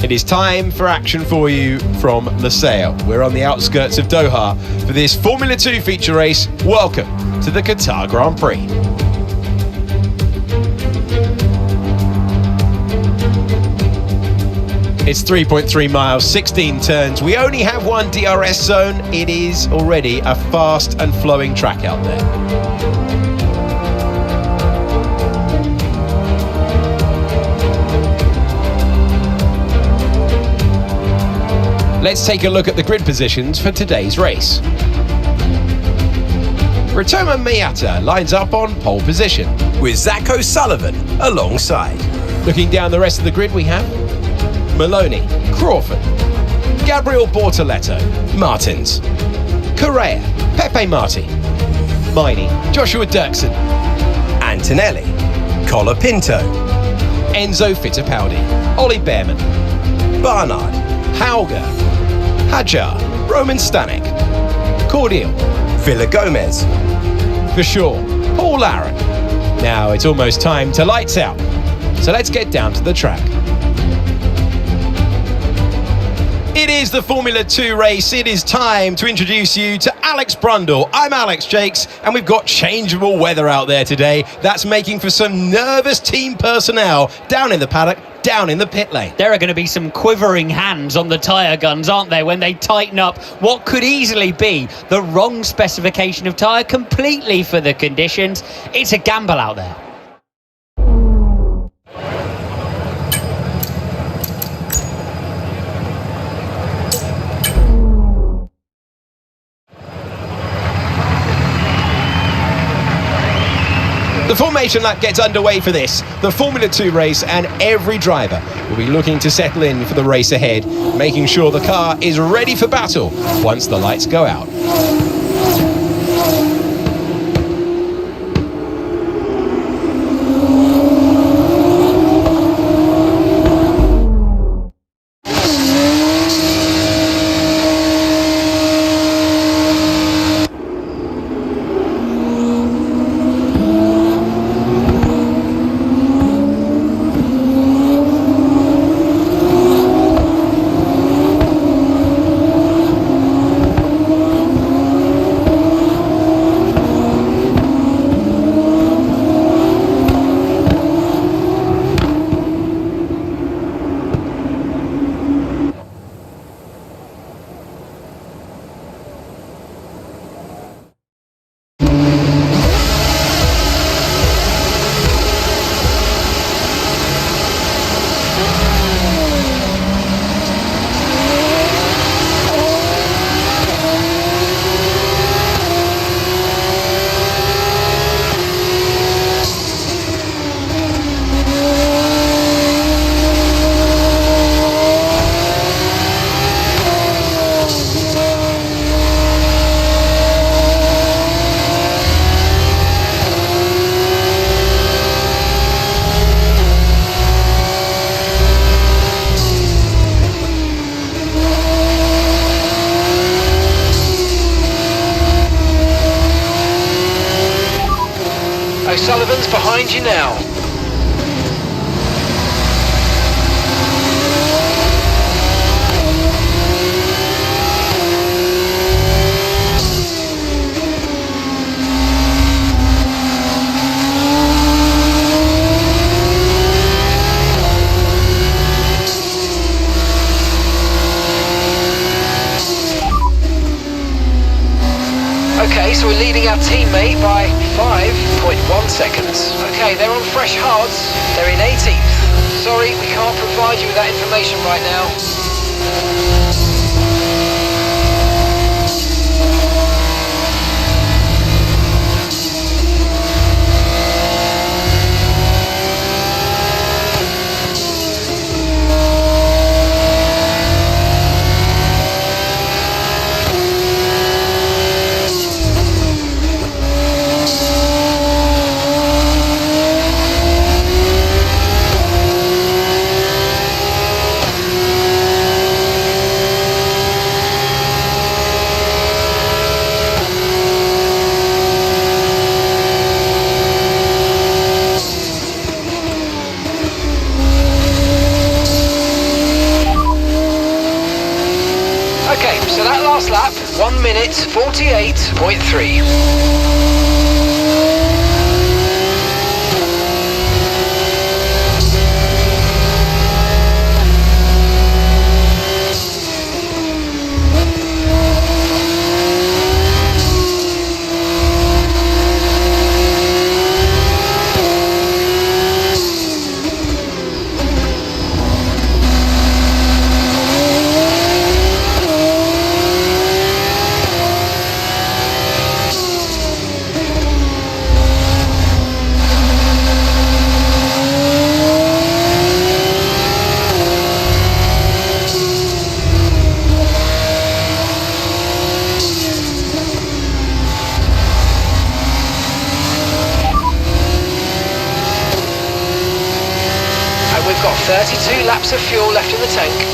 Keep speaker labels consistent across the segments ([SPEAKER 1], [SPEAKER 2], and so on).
[SPEAKER 1] It is time for action for you from Lusail. We're on the outskirts of Doha for this Formula 2 feature race. Welcome to the Qatar Grand Prix. It's 3.3 miles, 16 turns. We only have one DRS zone. It is already a fast and flowing track out there. Let's take a look at the grid positions for today's race. Rotoma Miata lines up on pole position,
[SPEAKER 2] with Zach O'Sullivan alongside.
[SPEAKER 1] Looking down the rest of the grid, we have Maloney, Crawford, Gabriel Bortoletto,
[SPEAKER 2] Martins,
[SPEAKER 1] Correa, Pepe Marti, Miney, Joshua Dirksen,
[SPEAKER 2] Antonelli, Colapinto,
[SPEAKER 1] Enzo Fittipaldi, Ollie Behrman,
[SPEAKER 2] Barnard,
[SPEAKER 1] Hauger, Hajar, Roman Stanek, Cordial,
[SPEAKER 2] Villa Gomez,
[SPEAKER 1] for sure, Paul Aaron. Now it's almost time to lights out, so let's get down to the track. It is the Formula 2 race. It is time to introduce you to Alex Brundle. I'm Alex Jakes, and we've got changeable weather out there today. That's making for some nervous team personnel down in the paddock, down in the pit lane.
[SPEAKER 3] There are going to be some quivering hands on the tyre guns, aren't there, when they tighten up what could easily be the wrong specification of tyre completely for the conditions. It's a gamble out there.
[SPEAKER 1] The formation lap gets underway for this, the Formula 2 race, and every driver will be looking to settle in for the race ahead, making sure the car is ready for battle once the lights go out.
[SPEAKER 4] O'Sullivan's behind you now. Okay, so we're leading our teammate by 5.1 seconds. Okay, they're on fresh hards. They're in 18th. Sorry, we can't provide you with that information right now. last lap, 1 minute 48.3. We've got 32 laps of fuel left in the tank.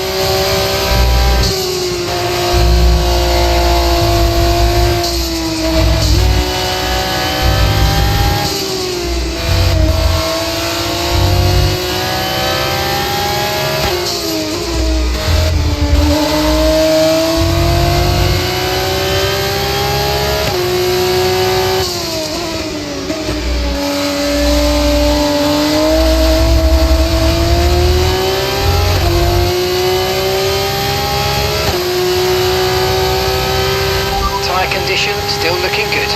[SPEAKER 4] Condition still looking good.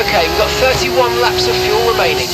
[SPEAKER 4] Okay, we've got 31 laps of fuel remaining.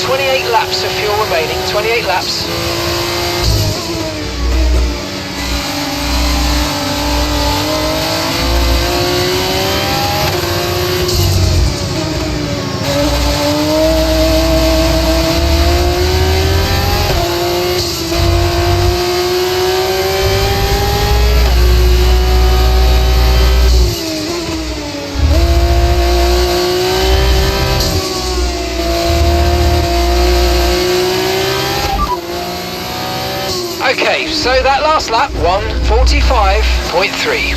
[SPEAKER 4] 28 laps of fuel remaining, 28 laps. Okay, so that last lap, 1:45.3.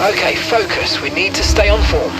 [SPEAKER 4] Okay, focus. We need to stay on form.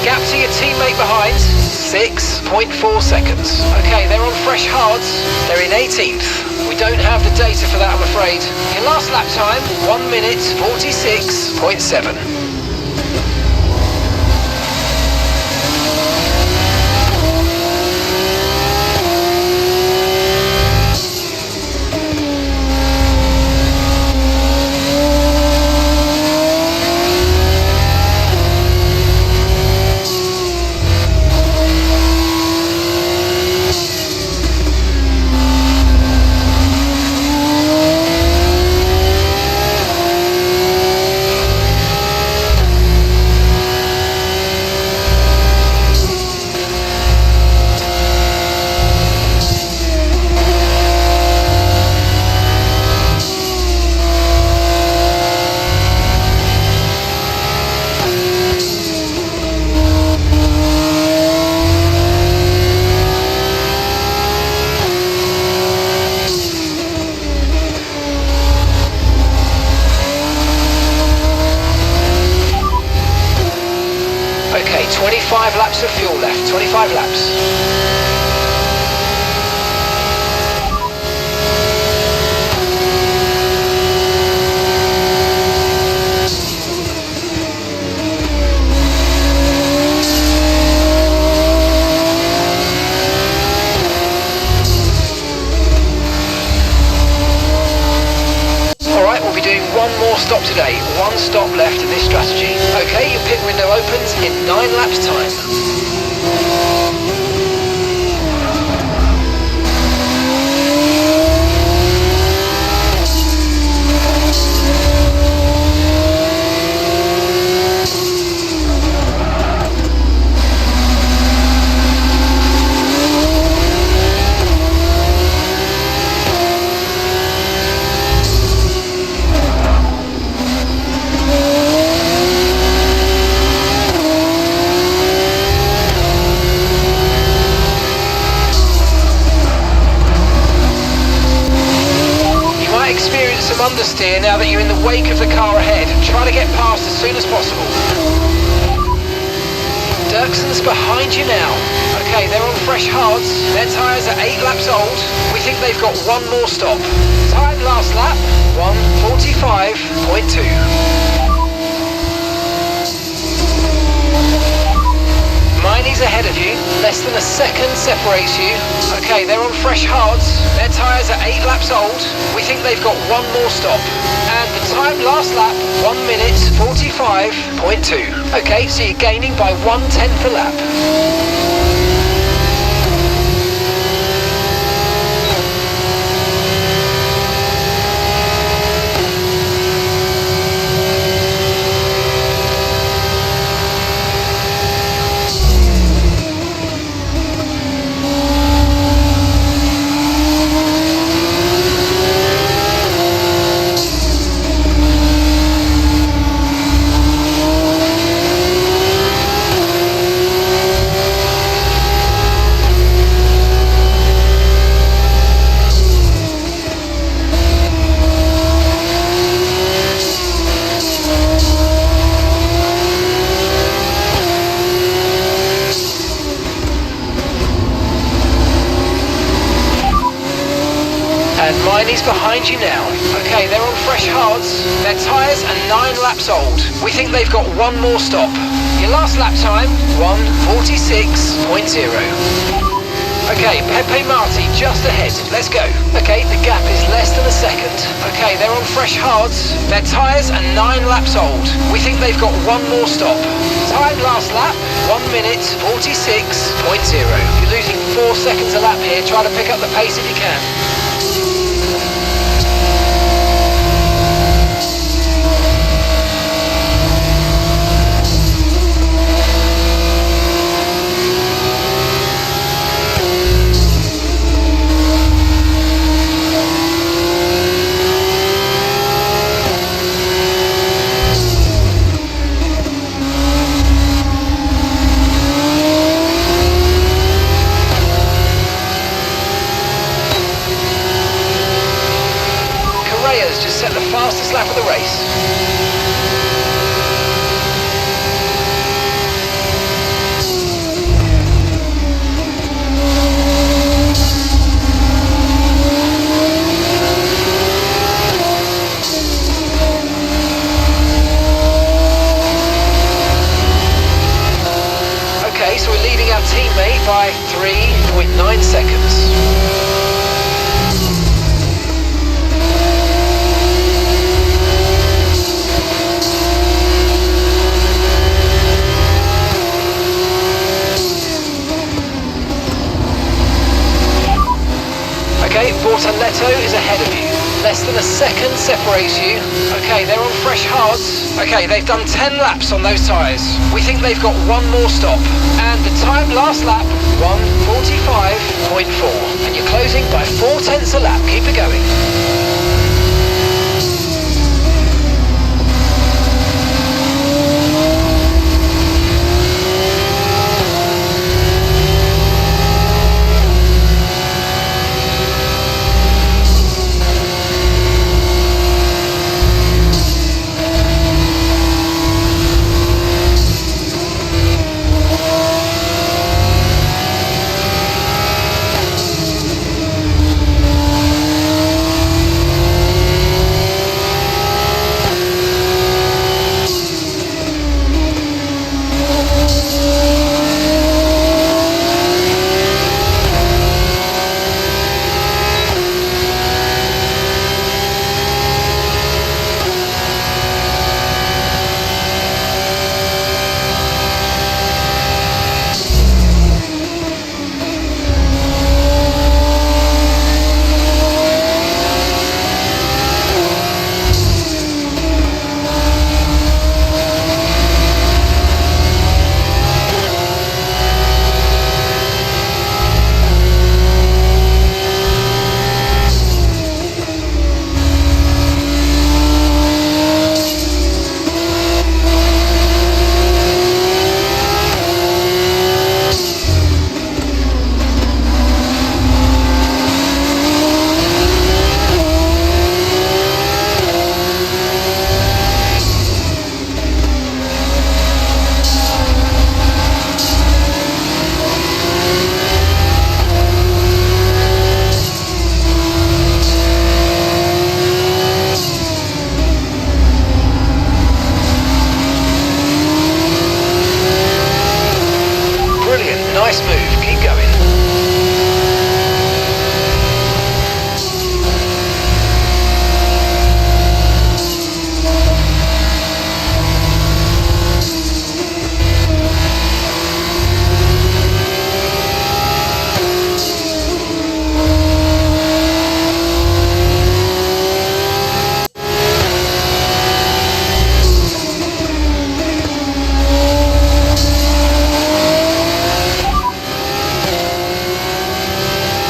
[SPEAKER 4] Gap to your teammate behind, 6.4 seconds. Okay, they're on fresh hards. They're in 18th. We don't have the data for that, I'm afraid. Your last lap time, 1 minute 46.7. stop today. 1 stop left in this strategy. Okay, your pit window opens in 9 laps time. Understeer now that you're in the wake of the car ahead. Try to get past as soon as possible. Dirkson's behind you now. Okay, they're on fresh hards. Their tyres are 8 laps old. We think they've got 1 more stop. Time last lap, 1:45.2. Miney's ahead of you, less than a second separates you. Okay, they're on fresh hards. Their tyres are 8 laps old. We think they've got 1 more stop. And the time last lap, 1:45.2. Okay, so you're gaining by 1/10 a lap. Miney's behind you now. Okay, they're on fresh hards. Their tyres are 9 laps old. We think they've got 1 more stop. Your last lap time, 1:46.0. Okay, Pepe Marti just ahead. Let's go. Okay, the gap is less than a second. Okay, they're on fresh hards. Their tyres are 9 laps old. We think they've got 1 more stop. Time last lap, 1:46.0. You're losing 4 seconds a lap here. Try to pick up the pace if you can. Set the fastest lap of the race. Okay, so we're leading our teammate by 3.9 seconds. Okay, Bortoletto is ahead of you. Less than a second separates you. Okay, they're on fresh hards. Okay, they've done 10 laps on those tyres. We think they've got 1 more stop. And the time last lap, 1:45.4. And you're closing by 4/10 a lap. Keep it going.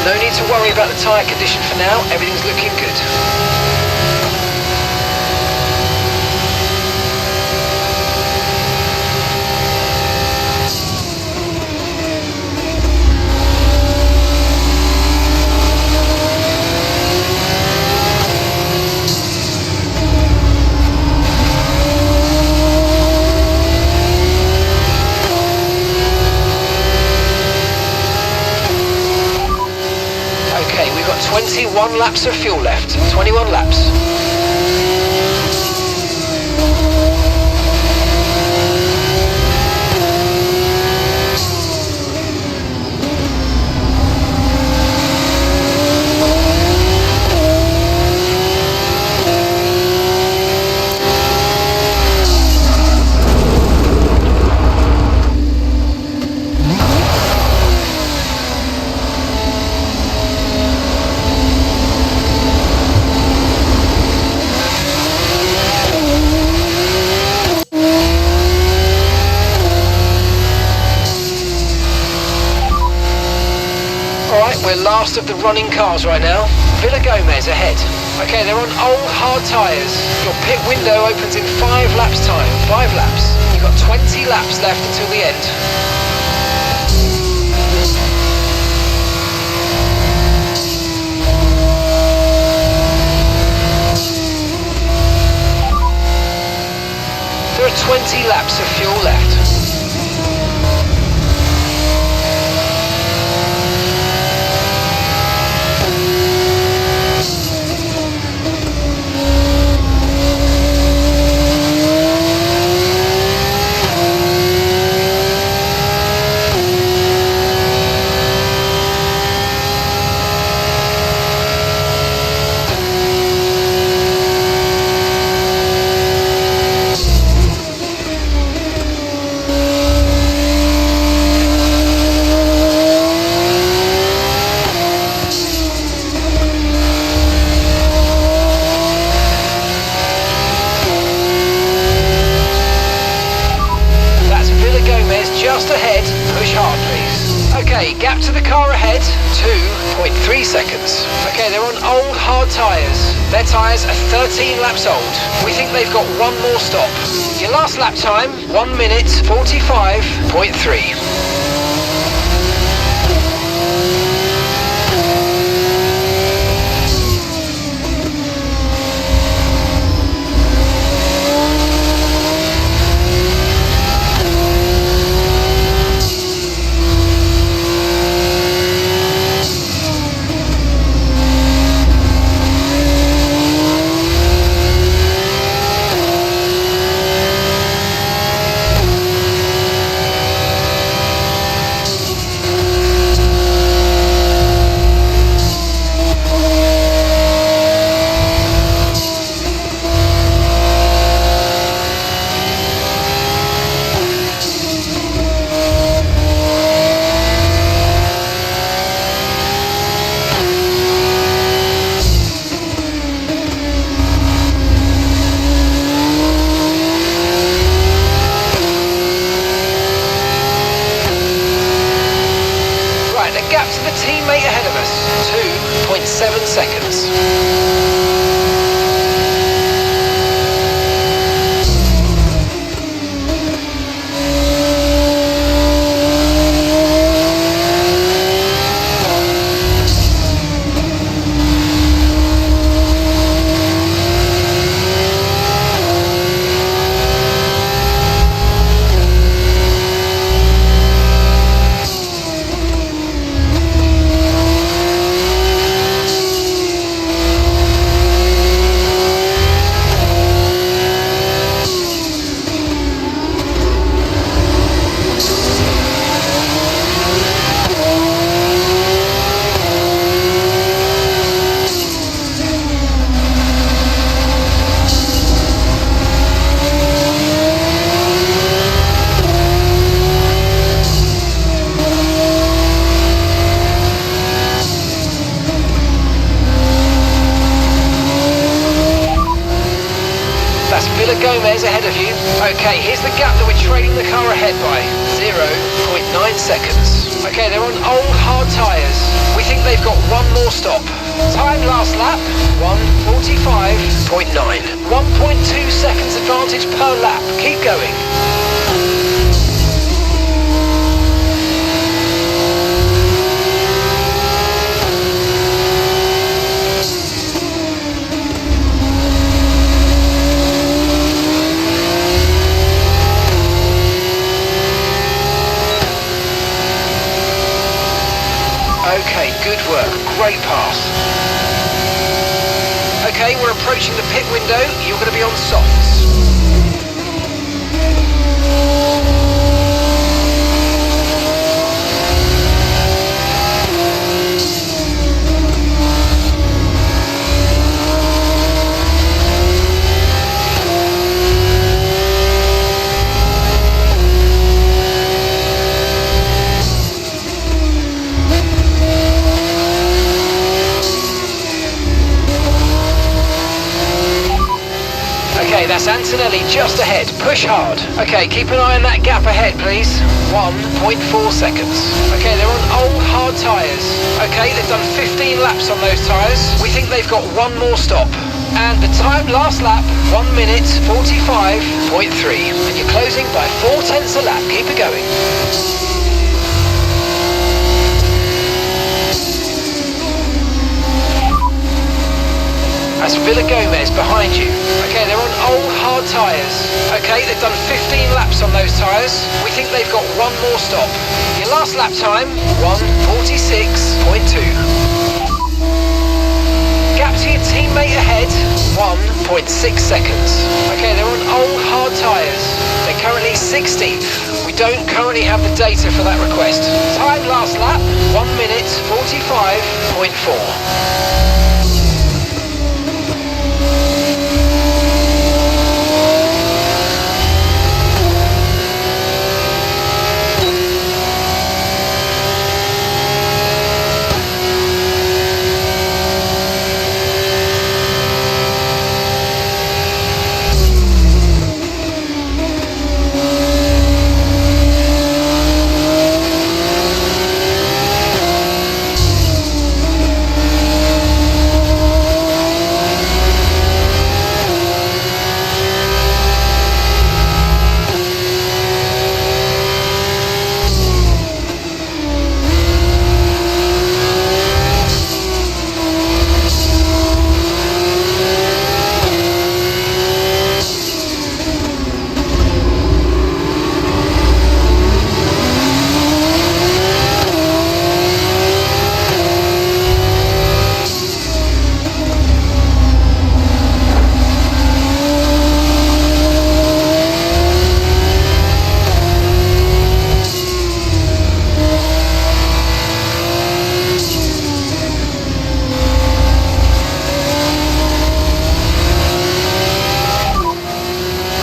[SPEAKER 4] No need to worry about the tyre condition for now. Everything's looking good. Okay, we've got 21 laps of fuel left. 21 laps. We're last of the running cars right now. Villa Gomez ahead. Okay, they're on old hard tyres. Your pit window opens in 5 laps time. 5 laps. You've got 20 laps left until the end. There are 20 laps of fuel left. Just ahead, push hard please. Okay, gap to the car ahead, 2.3 seconds. Okay, they're on old hard tyres. Their tyres are 13 laps old. We think they've got one more stop. Your last lap time, 1 minute 45.3. Teammate ahead of us, 2.7 seconds. Villa Gomez ahead of you. Okay, here's the gap that we're trailing the car ahead by. 0.9 seconds. Okay, they're on old hard tyres. We think they've got stop. Time last lap, 1:45.9. 1.2 seconds advantage per lap. Keep going. Okay, good work. Great pass. Okay, we're approaching the pit window. You're going to be on softs. Okay, that's Antonelli just ahead. Push hard. Okay, keep an eye on that gap ahead, please. 1.4 seconds. Okay, they're on old hard tyres. Okay, they've done 15 laps on those tyres. We think they've got one more stop. And the time last lap, 1:45.3. And you're closing by 0.4 a lap. Keep it going. That's Villa Gomez behind you. Okay, they're on old hard tyres. Okay, they've done 15 laps on those tyres. We think they've got one more stop. Your last lap time, 1:46.2. Gap to your teammate ahead, 1.6 seconds. Okay, they're on old hard tyres. They're currently 16th. We don't currently have the data for that request. Time last lap, 1:45.4.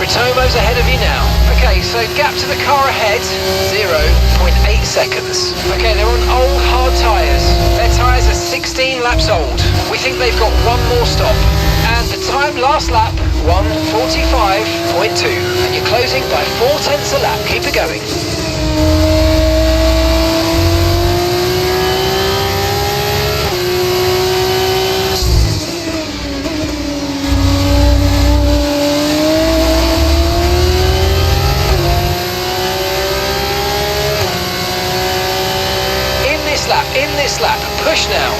[SPEAKER 4] Tomo's ahead of you now. Okay, so gap to the car ahead, 0.8 seconds. Okay, they're on old hard tyres. Their tyres are 16 laps old. We think they've got one more stop. And the time last lap, 1:45.2. And you're closing by 0.4 a lap. Keep it going. In this lap, push now.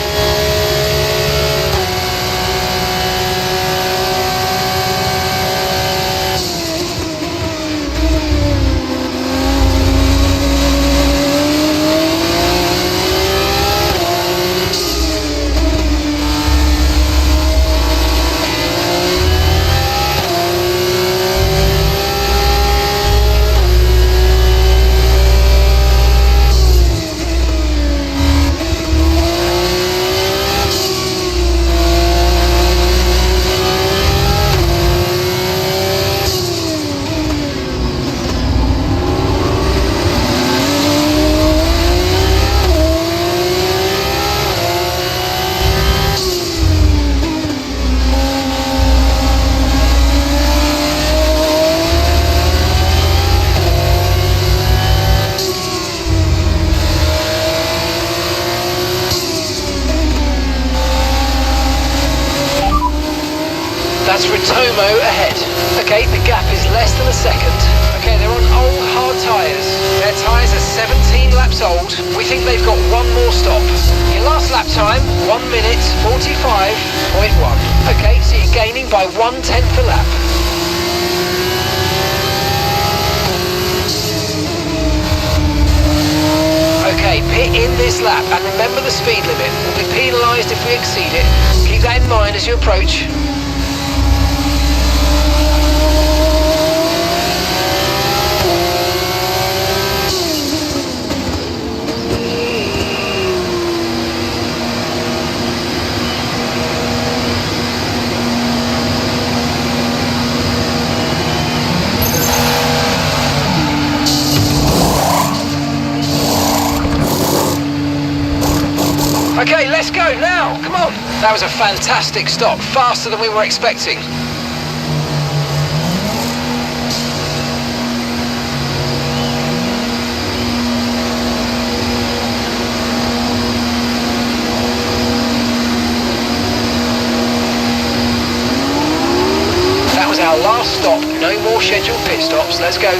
[SPEAKER 4] That's Ritomo ahead. Okay, the gap is less than a second. Okay, they're on old hard tyres. Their tyres are 17 laps old. We think they've got one more stop. Your last lap time, 1 minute 45.1. Okay, so you're gaining by 1/10 a lap. Okay, pit in this lap and remember the speed limit. We'll be penalised if we exceed it. Keep that in mind as you approach. Okay, let's go now, come on. That was a fantastic stop, faster than we were expecting. That was our last stop, no more scheduled pit stops, let's go.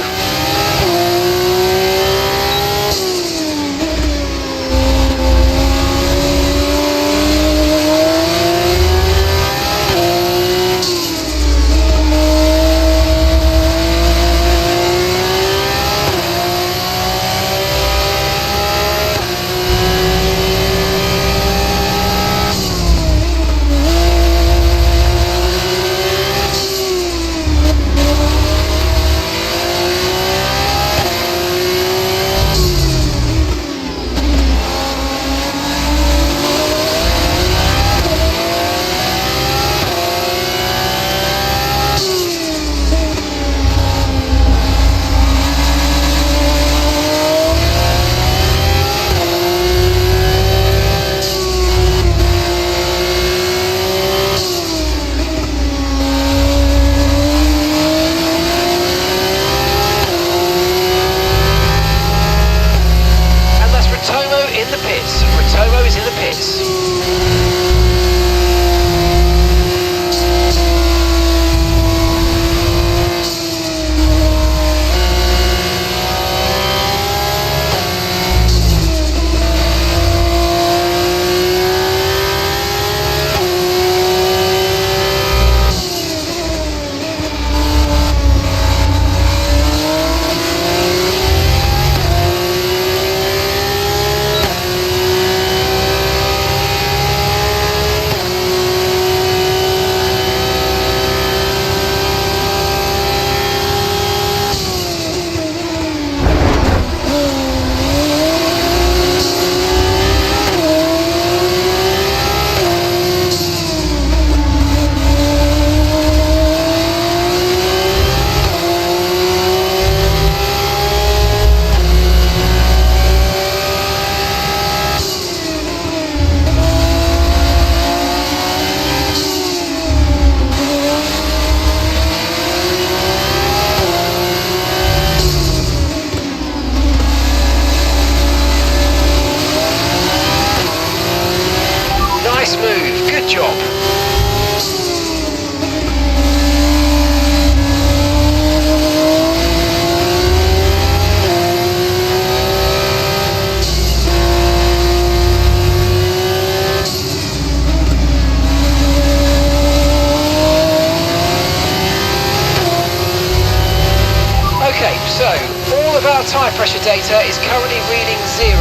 [SPEAKER 4] Tyre pressure data is currently reading 0.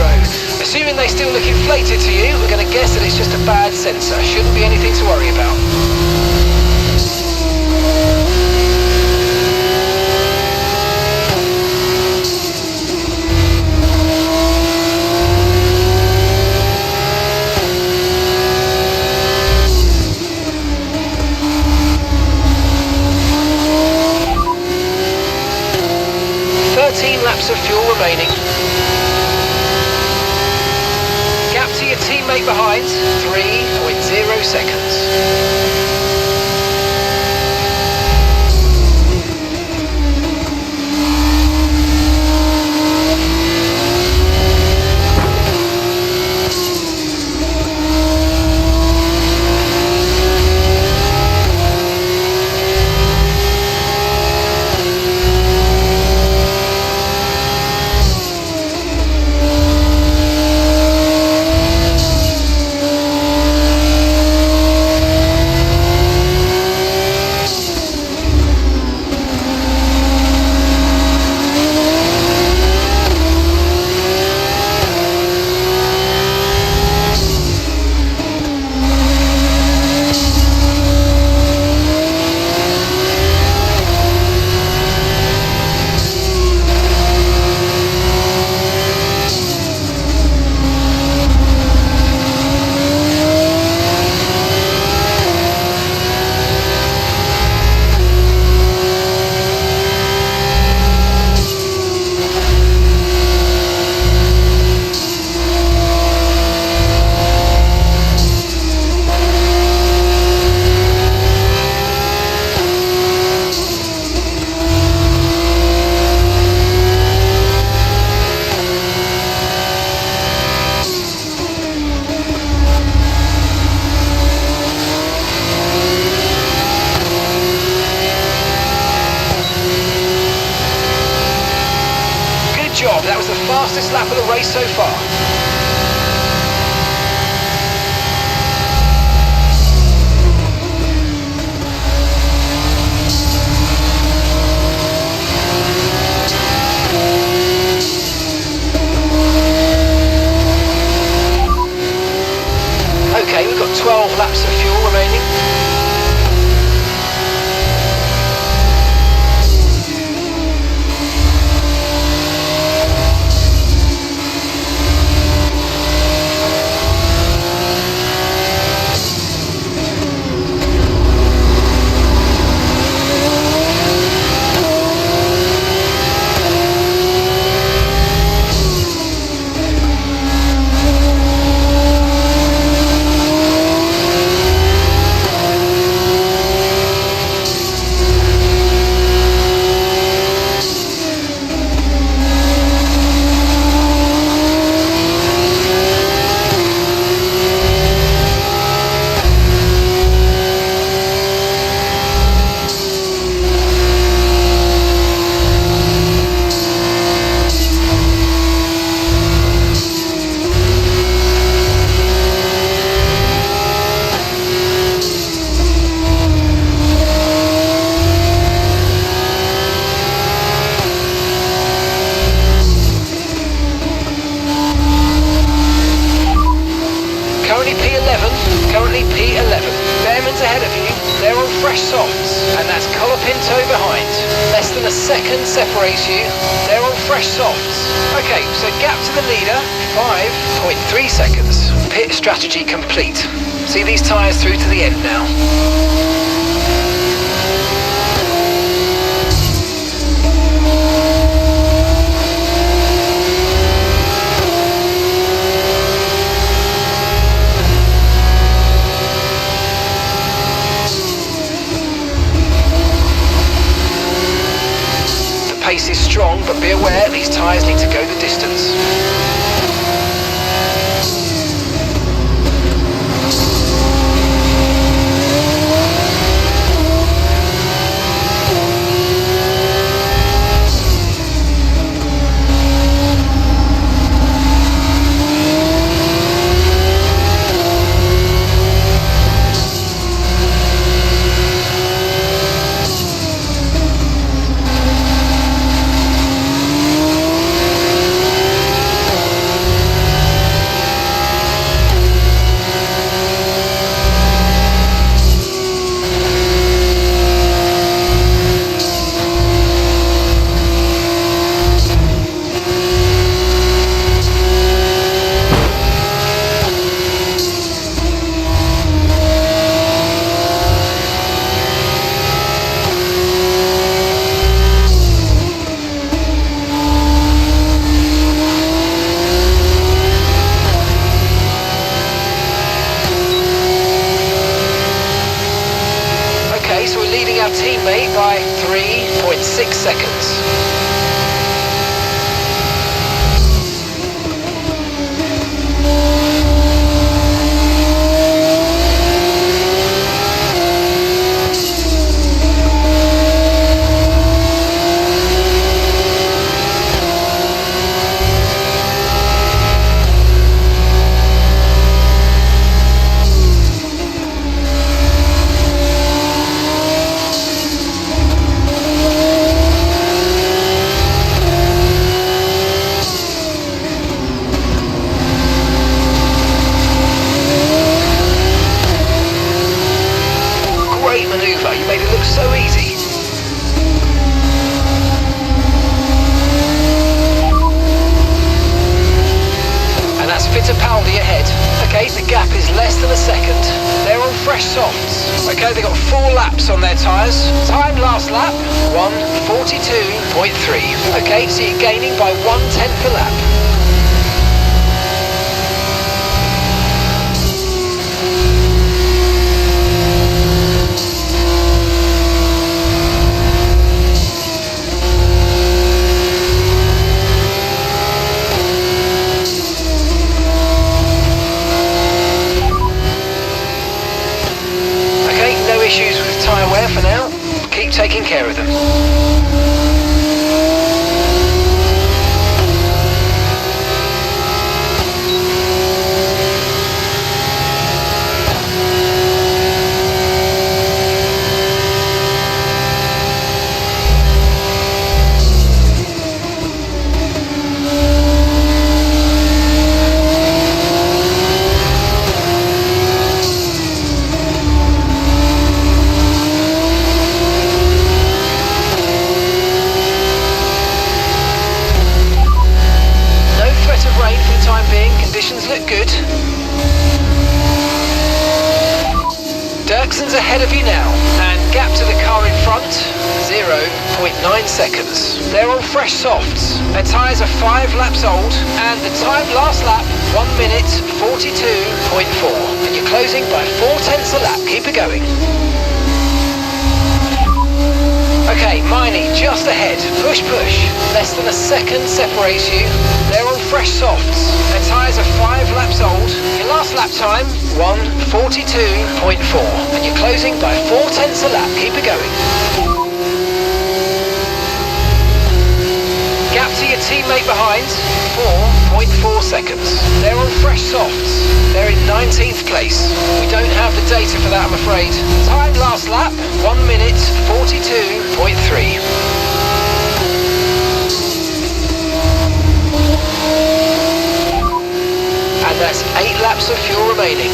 [SPEAKER 4] Assuming they still look inflated to you, we're going to guess that it's just a bad sensor. Shouldn't be anything to worry about. Laps of fuel remaining. Gap to your teammate behind, 3.0 seconds. we've got 12 laps of fuel remaining. Currently P11. Bearman's ahead of you. They're on fresh softs. And that's Colapinto behind. Less than a second separates you. They're on fresh softs. Okay, so gap to the leader, 5.3 seconds. Pit strategy complete. See these tyres through to the end now. Pace is strong, but be aware these tyres need to go the distance. So we're leading our teammate by 3.6 seconds. Manoeuvre, you made it look so easy. And that's Fittipaldi ahead. Okay, the gap is less than a second. They're on fresh softs. Okay, they've got 4 laps on their tyres. Time last lap, 1:42.3. Okay, so you're gaining by 1/10 per lap. Issues with tyre wear for now. Keep taking care of them. Dirkson's ahead of you now, and gap to the car in front, 0.9 seconds. They're on fresh softs. Their tyres are 5 laps old, and the time last lap, 1 minute 42.4. And you're closing by 4/10 a lap. Keep it going. Okay, Miney just ahead. Push, push. Less than a second separates you. They're on fresh softs. Their tyres are 5 laps old. Your last lap time, 1:42.4. And you're closing by 4/10 a lap. Keep it going. Gap to your teammate behind, 4.4 seconds. They're on fresh softs. They're in 19th place. We don't have the data for that, I'm afraid. Time last lap, 1 minute 42.3. And that's 8 laps of fuel remaining.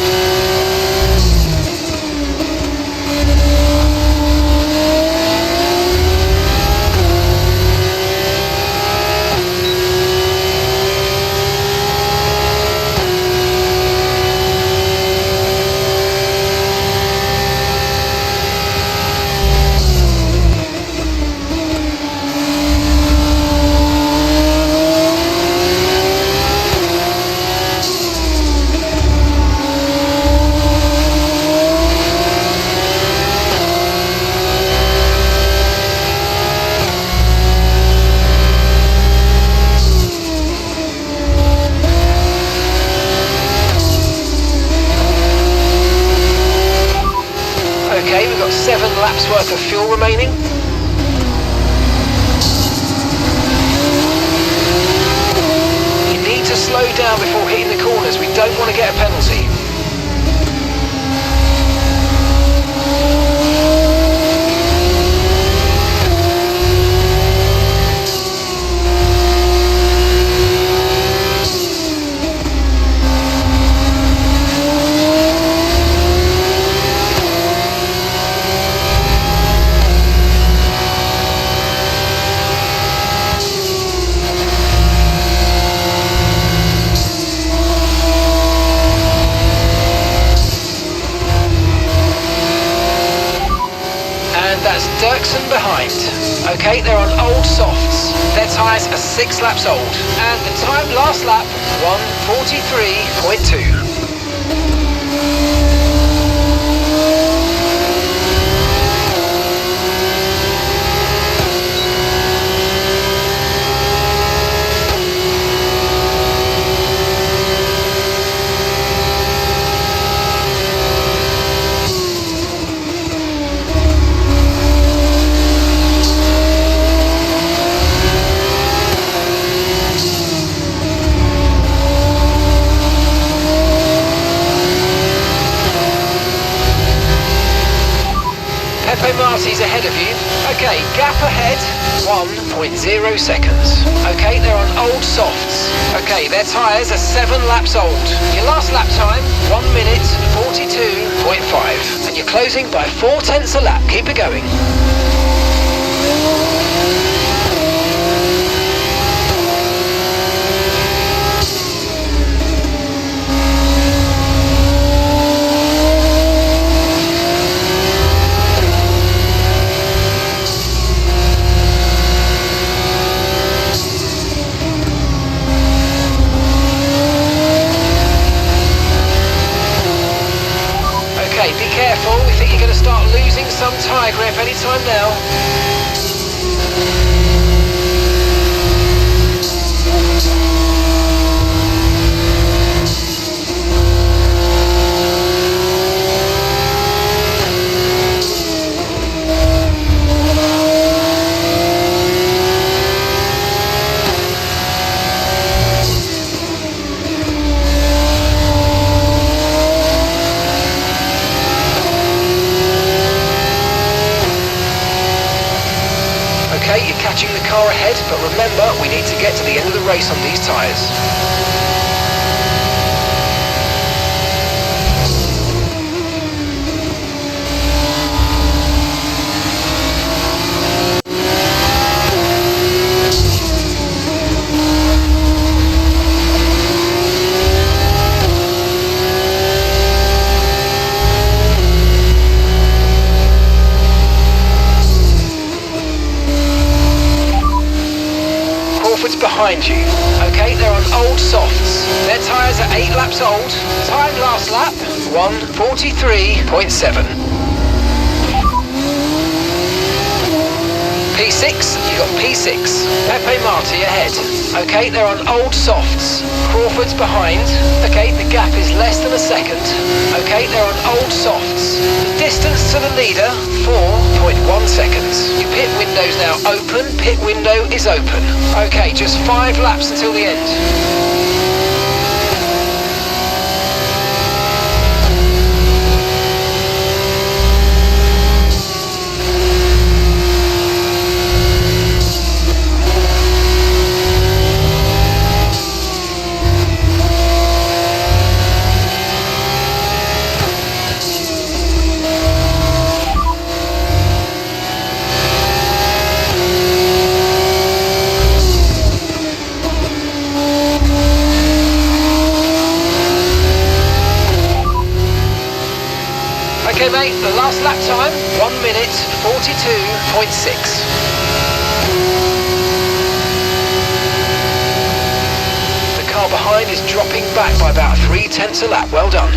[SPEAKER 4] Okay, we've got 7 laps worth of fuel remaining. You need to slow down before hitting the corners. We don't want to get a penalty. That's Dirkson behind. Okay, they're on old softs. Their tyres are 6 laps old. And the time last lap, 1:43.2. Marty's ahead of you. Okay, gap ahead, 1.0 seconds. Okay, they're on old softs. Okay, their tyres are 7 laps old. Your last lap time, 1 minute 42.5. And you're closing by 4/10 a lap. Keep it going. Be careful, we think you're going to start losing some tyre grip anytime now. Okay, you're catching the car ahead, but remember, we need to get to the end of the race on these tyres. behind you. Okay, they're on old softs. Their tyres are 8 laps old. Time last lap, 1:43.7. P6, you got P6. Pepe Marti ahead. Okay, they're on old softs. Crawford's behind. Okay, the gap is less than a second. Okay, they're on old softs. The distance to the leader, 4.1 seconds. Your pit window's now open. Pit window is open. Okay, just 5 laps until the end. Okay mate, the last lap time, 1:42.6. The car behind is dropping back by about 0.3 a lap, well done.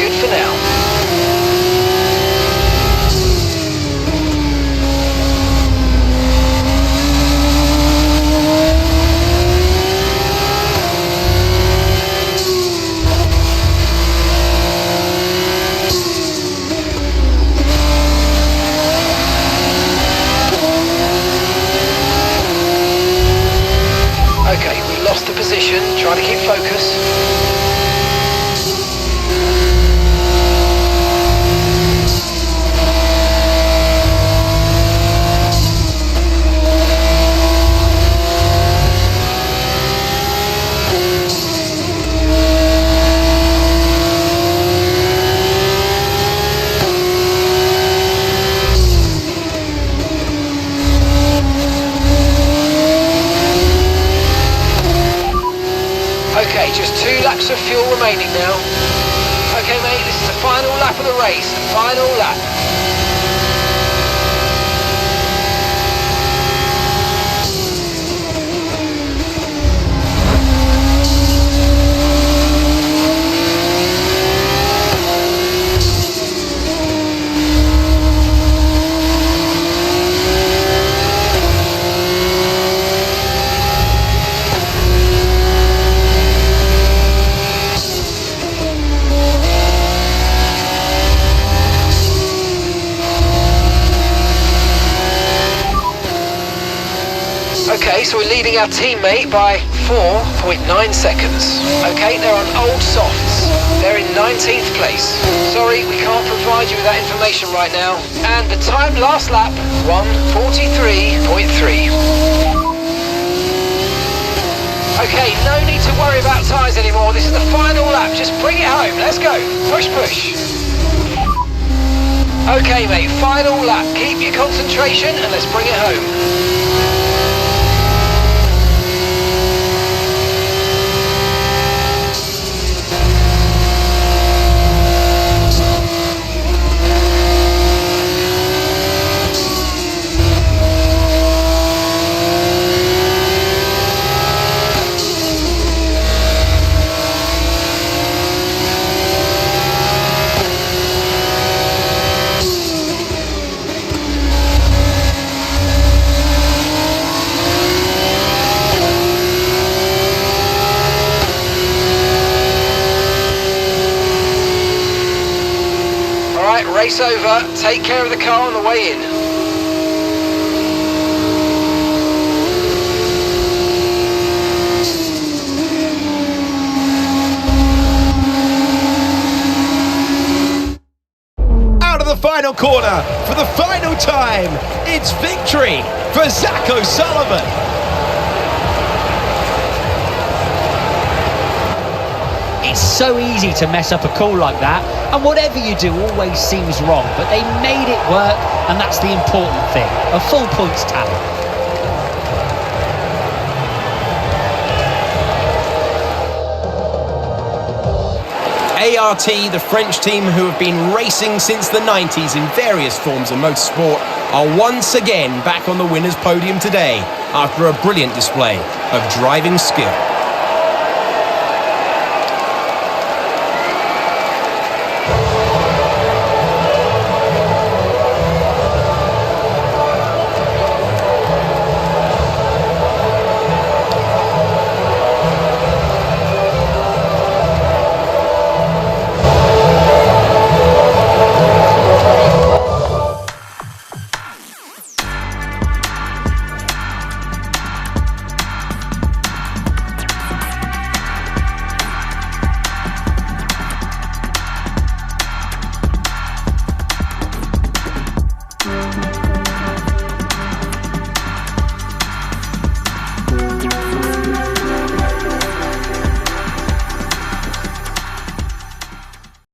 [SPEAKER 4] good for now. Okay, we lost the position, trying to keep focus. Okay, just 2 laps of fuel remaining now. Okay mate, this is the final lap of the race, the final lap. Okay, so we're leading our teammate by 4.9 seconds. Okay, they're on old softs. They're in 19th place. Sorry, we can't provide you with that information right now. And the time last lap, 1:43.3. Okay, no need to worry about tyres anymore. This is the final lap. Just bring it home. Let's go. Push, push. Okay, mate, final lap. Keep your concentration and let's bring it home. Race over, take care of the car on the way in.
[SPEAKER 1] Out of the final corner for the final time, it's victory for Zach O'Sullivan.
[SPEAKER 3] It's so easy to mess up a call like that, and whatever you do always seems wrong, but they made it work, and that's the important thing. A full points tally.
[SPEAKER 2] ART, the French team who have been racing since the 90s in various forms of motorsport, are once again back on the winner's podium today after a brilliant display of driving skill.